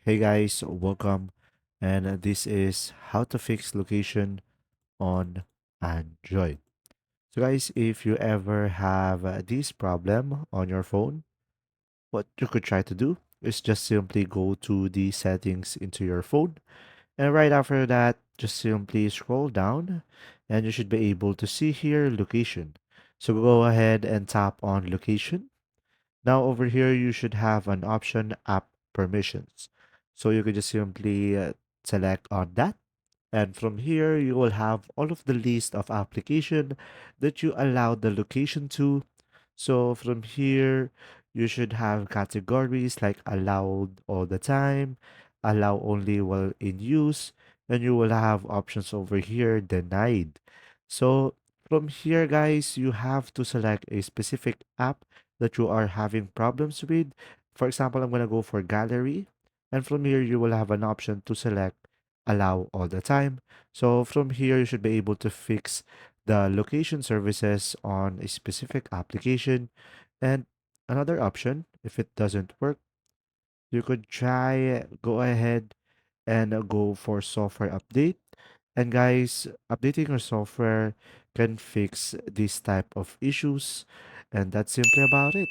Hey guys, welcome. And this is how to fix location on Android. So guys, if you ever have this problem on your phone, what you could try to do is just simply go to the settings into your phone. And right after that, just simply scroll down and you should be able to see here location. So go ahead and tap on location. Now over here, you should have an option app permissions. So you could just simply select on that. And from here, you will have all of the list of application that you allow the location to. So from here, you should have categories like allowed all the time, allow only while in use, and you will have options over here denied. So from here, guys, you have to select a specific app that you are having problems with. For example, I'm going to go for gallery. And from here, you will have an option to select allow all the time. So from here, you should be able to fix the location services on a specific application. And another option, if it doesn't work, you could try go ahead and go for software update. And guys, updating your software can fix this type of issues. And that's simply about it.